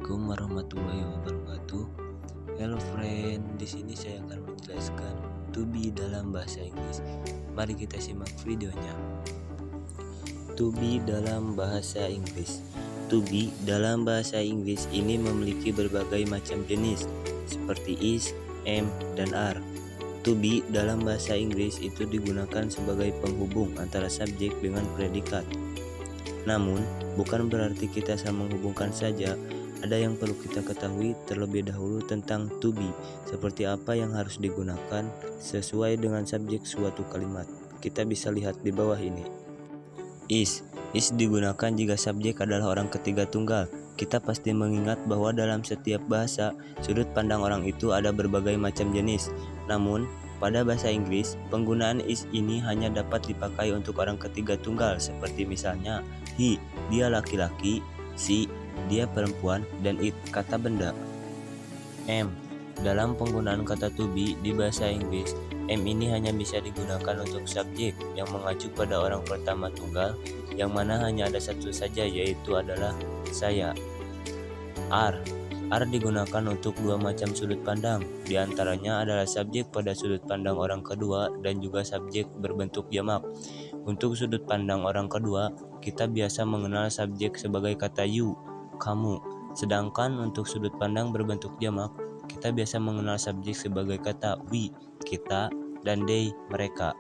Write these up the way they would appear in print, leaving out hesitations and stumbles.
Assalamualaikum warahmatullahi wabarakatuh. Hello friend, di sini saya akan menjelaskan to be dalam bahasa Inggris. Mari kita simak videonya. To be dalam bahasa Inggris. To be dalam bahasa Inggris ini memiliki berbagai macam jenis seperti is, am, dan are. To be dalam bahasa Inggris itu digunakan sebagai penghubung antara subjek dengan predikat. Namun, bukan berarti kita saling menghubungkan saja. Ada yang perlu kita ketahui terlebih dahulu tentang to be, seperti apa yang harus digunakan sesuai dengan subjek suatu kalimat. Kita bisa lihat di bawah ini. Is digunakan jika subjek adalah orang ketiga tunggal. Kita pasti mengingat bahwa dalam setiap bahasa, sudut pandang orang itu ada berbagai macam jenis. Namun, pada bahasa Inggris, penggunaan is ini hanya dapat dipakai untuk orang ketiga tunggal, seperti misalnya he, dia laki-laki, she, dia perempuan, dan it, kata benda. Am, dalam penggunaan kata to be di bahasa Inggris, am ini hanya bisa digunakan untuk subjek yang mengacu pada orang pertama tunggal, yang mana hanya ada satu saja, yaitu adalah saya. Are digunakan untuk dua macam sudut pandang, di antaranya adalah subjek pada sudut pandang orang kedua dan juga subjek berbentuk jamak. Untuk sudut pandang orang kedua, kita biasa mengenal subjek sebagai kata you, kamu. Sedangkan untuk sudut pandang berbentuk jamak, kita biasa mengenal subjek sebagai kata we, kita, dan they, mereka.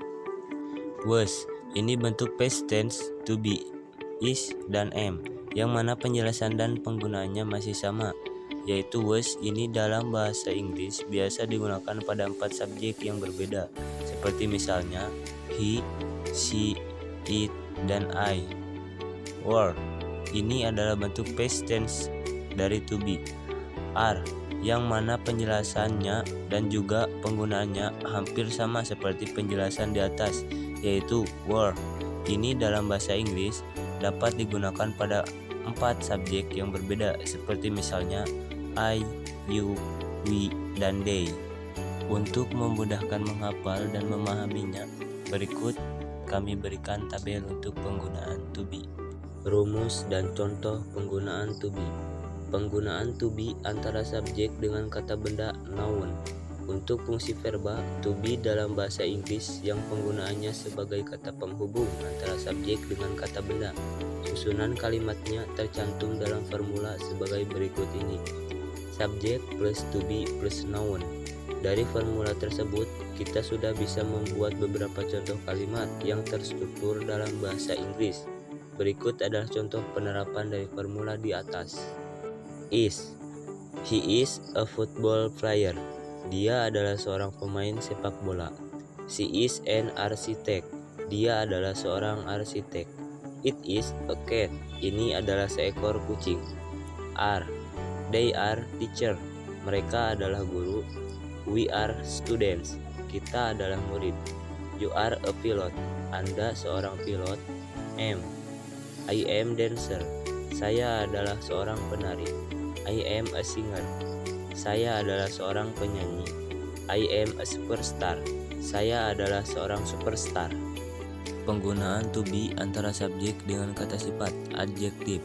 Was, ini bentuk past tense to be, is, dan am, yang mana penjelasan dan penggunaannya masih sama, yaitu was ini dalam bahasa Inggris biasa digunakan pada 4 subjek yang berbeda, seperti misalnya he, she, it, dan I. Were, ini adalah bentuk past tense dari to be. Are, yang mana penjelasannya dan juga penggunaannya hampir sama seperti penjelasan di atas, yaitu were. Ini dalam bahasa Inggris dapat digunakan pada 4 subjek yang berbeda, seperti misalnya I, you, we, dan they. Untuk memudahkan menghafal dan memahaminya, berikut kami berikan tabel untuk penggunaan to be. Rumus dan contoh penggunaan to be. Penggunaan to be antara subjek dengan kata benda noun. Untuk fungsi verba, to be dalam bahasa Inggris yang penggunaannya sebagai kata penghubung antara subjek dengan kata benda. Susunan kalimatnya tercantum dalam formula sebagai berikut ini. Subjek plus to be plus noun. Dari formula tersebut, kita sudah bisa membuat beberapa contoh kalimat yang terstruktur dalam bahasa Inggris. Berikut adalah contoh penerapan dari formula di atas. Is. He is a football player. Dia adalah seorang pemain sepak bola. She is an architect. Dia adalah seorang arsitek. It is a cat. Ini adalah seekor kucing. Are. They are teacher. Mereka adalah guru. We are students. Kita adalah murid. You are a pilot. Anda seorang pilot. Am. I am dancer. Saya adalah seorang penari. I am a singer. Saya adalah seorang penyanyi. I am a superstar. Saya adalah seorang superstar. Penggunaan to be antara subjek dengan kata sifat, adjektif.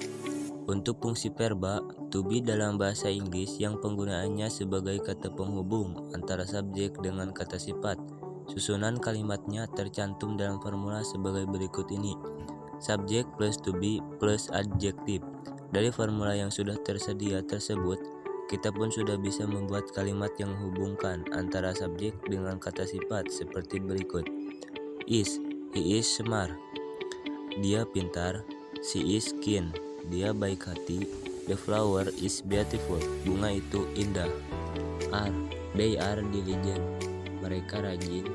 Untuk fungsi verba, to be dalam bahasa Inggris yang penggunaannya sebagai kata penghubung antara subjek dengan kata sifat. Susunan kalimatnya tercantum dalam formula sebagai berikut ini. Subjek plus to be plus adjektif. Dari formula yang sudah tersedia tersebut, kita pun sudah bisa membuat kalimat yang menghubungkan antara subjek dengan kata sifat seperti berikut. Is, he is smart. Dia pintar. She is kind. Dia baik hati. The flower is beautiful. Bunga itu indah. Are, they are diligent. Mereka rajin.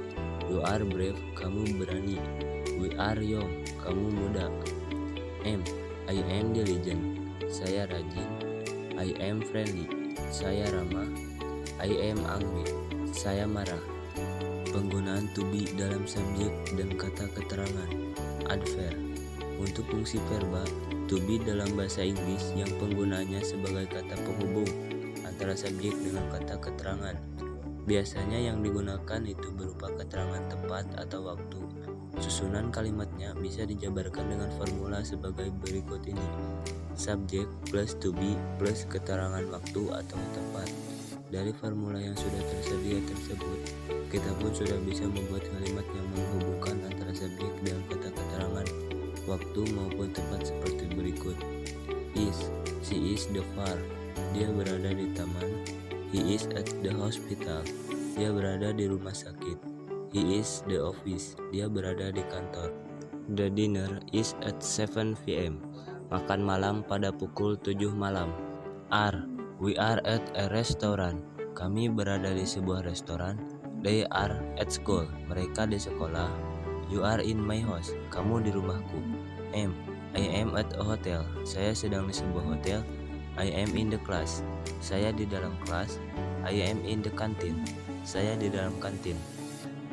You are brave. Kamu berani. We are young. Kamu muda. Am, I am diligent. Saya rajin. I am friendly. Saya ramah. I am angry. Saya marah. Penggunaan to be dalam subjek dan kata keterangan. Adverb. Untuk fungsi verba, to be dalam bahasa Inggris yang penggunaannya sebagai kata penghubung antara subjek dengan kata keterangan. Biasanya yang digunakan itu berupa keterangan tempat atau waktu. Susunan kalimatnya bisa dijabarkan dengan formula sebagai berikut ini. Subjek plus to be plus keterangan waktu atau tempat. Dari formula yang sudah tersedia tersebut, kita pun sudah bisa membuat kalimat yang menghubungkan antara subjek dan kata keterangan waktu maupun tempat seperti berikut. Is, she is the far, dia berada di taman. He is at the hospital, dia berada di rumah sakit. He is the office, dia berada di kantor. The dinner is at 7 p.m. Makan malam pada pukul 7 malam. Are, we are at a restaurant, kami berada di sebuah restoran. They are at school, mereka di sekolah. You are in my house, kamu di rumahku. Am, I am at a hotel, saya sedang di sebuah hotel. I am in the class, saya di dalam kelas. I am in the canteen, saya di dalam kantin.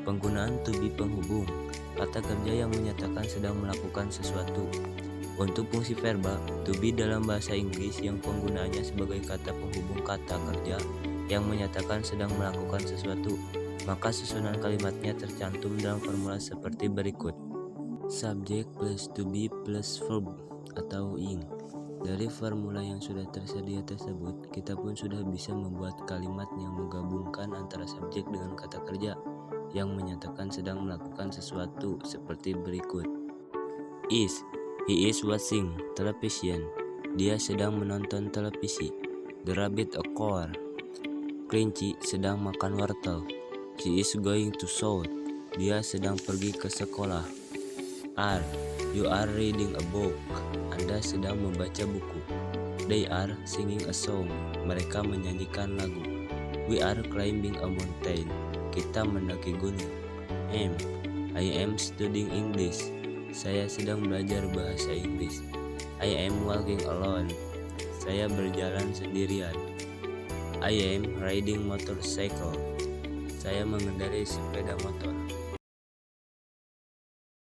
Penggunaan to be penghubung, kata kerja yang menyatakan sedang melakukan sesuatu. Untuk fungsi verba, to be dalam bahasa Inggris yang penggunaannya sebagai kata penghubung kata kerja yang menyatakan sedang melakukan sesuatu, maka susunan kalimatnya tercantum dalam formula seperti berikut. Subjek plus to be plus verb atau ing. Dari formula yang sudah tersedia tersebut, kita pun sudah bisa membuat kalimat yang menggabungkan antara subjek dengan kata kerja yang menyatakan sedang melakukan sesuatu seperti berikut. Is, he is watching television, dia sedang menonton televisi. The rabbit a car, kelinci sedang makan wortel. She is going to school, dia sedang pergi ke sekolah. Are, you are reading a book, Anda sedang membaca buku. They are singing a song, mereka menyanyikan lagu. We are climbing a mountain, kita mendaki gunung. I am studying English, saya sedang belajar bahasa Inggris. I am walking alone, saya berjalan sendirian. I am riding motorcycle, saya mengendarai sepeda motor.